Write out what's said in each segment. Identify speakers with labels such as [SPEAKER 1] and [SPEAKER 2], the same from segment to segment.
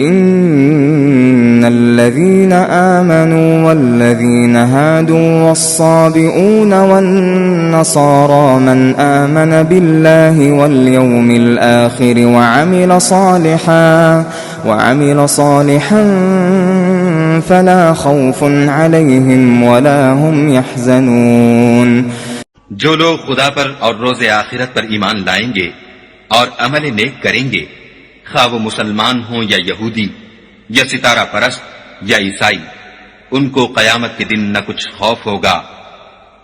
[SPEAKER 1] إن الذين آمنوا والذين هادوا والصابئون والنصارى من آمن بالله واليوم الآخر وعمل صالحا فلا خوف عليهم ولا هم يحزنون।
[SPEAKER 2] जो लोग खुदा पर और रोज़े आखिरत पर ईमान लाएंगे और अमल नेक करेंगे, खा वो मुसलमान हों या यहूदी या सितारा परस्त या ईसाई, उनको कयामत के दिन न कुछ खौफ होगा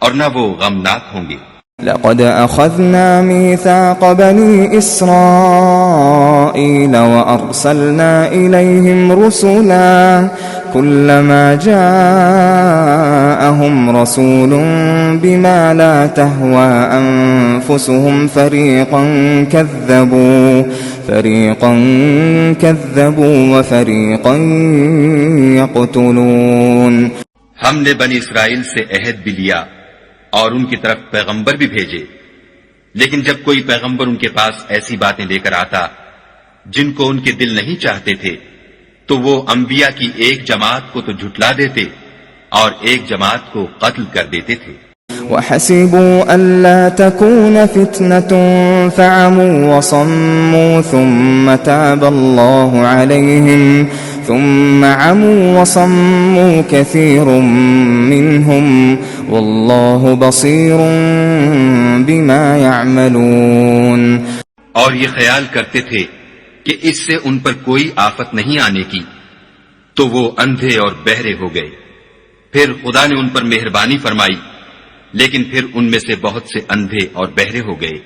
[SPEAKER 2] और न वो गमनाक होंगे।
[SPEAKER 1] لقد أخذنا ميثاق بني إسرائيل وأرسلنا إليهم رسلا كلما جاءهم رسول بما لا تهوى أنفسهم فريقا كذبوا وفريقا يقتلون।
[SPEAKER 2] हमने बनी इस्राइल से अहद भी लिया और उनकी तरफ पैगंबर भी भेजे, लेकिन जब कोई पैगंबर उनके पास ऐसी बातें लेकर आता जिनको उनके दिल नहीं चाहते थे, तो वो अंबिया की एक जमात को तो झुटला देते और एक जमात को कत्ल कर देते थे।
[SPEAKER 1] وحسبوا ألا تكون فتنة فعموا وصموا ثم تاب الله عليهم ثم عموا وصموا كثير منهم والله بصير بما يعملون।
[SPEAKER 2] और ये ख्याल करते थे कि इससे उन पर कोई आफत नहीं आने की, तो वो अंधे और बहरे हो गए। फिर खुदा ने उन पर मेहरबानी फरमाई, लेकिन फिर उनमें से बहुत से अंधे और बहरे हो गए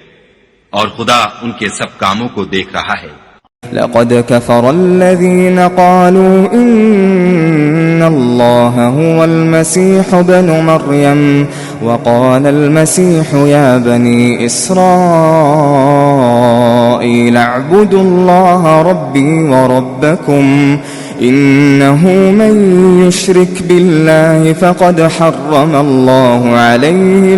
[SPEAKER 2] और खुदा उनके सब कामों को देख रहा है।
[SPEAKER 1] لقد كفر الذين قالوا إن الله هو المسيح ابن مريم وقال المسيح يا بني إسرائيل اعبدوا الله ربي وربكم إنه من يشرك بالله فقد حرم الله عليه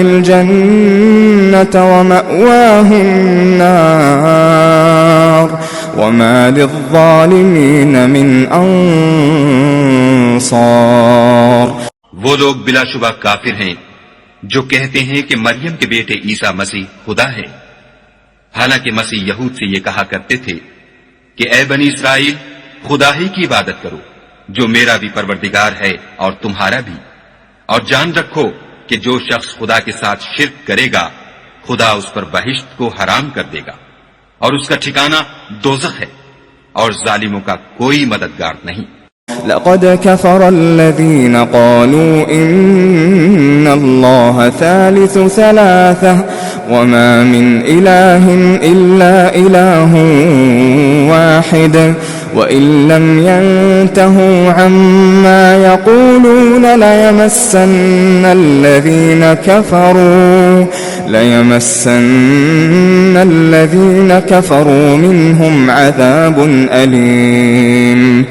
[SPEAKER 1] الجنة ومأواه النار وما للظالمين من أنصار।
[SPEAKER 2] वो लोग बिलाशुबा काफिर हैं जो कहते हैं कि मरियम के बेटे ईसा मसीह खुदा है, हालांकि मसीह यहूद से ये कहा करते थे कि ऐ बनी इस्राइल, खुदा ही की इबादत करो जो मेरा भी परवरदिगार है और तुम्हारा भी, और जान रखो कि जो शख्स खुदा के साथ शिर्क करेगा खुदा उस पर बहिश्त को हराम कर देगा और उसका ठिकाना दोज़ख है और जालिमों का कोई मददगार नहीं।
[SPEAKER 1] لقد كفر الذين قالوا إن الله ثالث ثلاثة وما من إله إلا إله واحد وإن لم ينتهوا عما يقولون ليمسن الذين كفروا منهم عذاب أليم।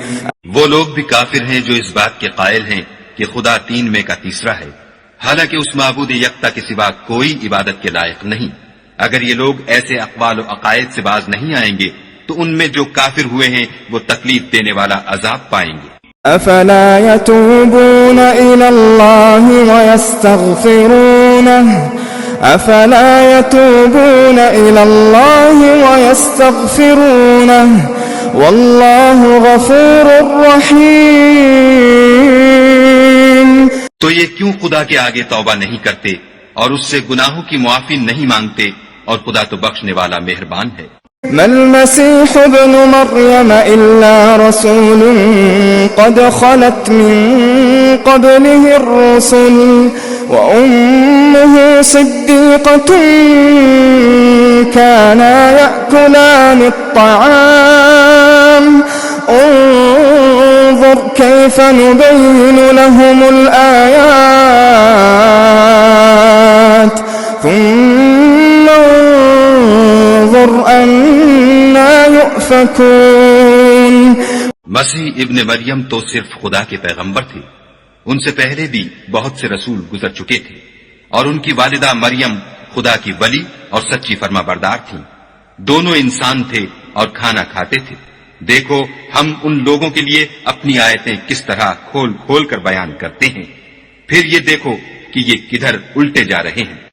[SPEAKER 2] वो लोग भी काफिर हैं जो इस बात के कायल हैं कि खुदा तीन में का तीसरा है, हालांकि उस माबूद यक्ता के सिवा कोई इबादत के लायक नहीं। अगर ये लोग ऐसे अक़वाल और अक़ायद से बाज नहीं आएंगे तो उनमें जो काफिर हुए हैं वो तकलीफ देने वाला अजाब पाएंगे।
[SPEAKER 1] अफला यतूबून इलल्लाह वयस्तग़फिरूनह वल्लाहु गफूरुर रहीम।
[SPEAKER 2] तो ये क्यों खुदा के आगे तौबा नहीं करते और उससे गुनाहों की मुआफी नहीं मांगते, और खुदा तो बख्शने वाला मेहरबान है।
[SPEAKER 1] मल मसीह इब्न मरियम इल्ला रसूलुन क़द ख़लत मिन क़ब्लिहि अर्रुसुल व उम्मुहु सिद्दीक़तुन काना यअकुलानि अत्तआम انظر كيف نبين لهم الآيات ثم انظر أنا يؤفكون۔
[SPEAKER 2] मसीह इब्ने मरियम तो सिर्फ खुदा के पैगंबर थे। उनसे पहले भी बहुत से रसूल गुजर चुके थे और उनकी वालिदा मरियम खुदा की वली और सच्ची फर्माबरदार थीं। दोनों इंसान थे और खाना खाते थे। देखो, हम उन लोगों के लिए अपनी आयतें किस तरह खोल खोल कर बयान करते हैं। फिर ये देखो कि ये किधर उल्टे जा रहे हैं।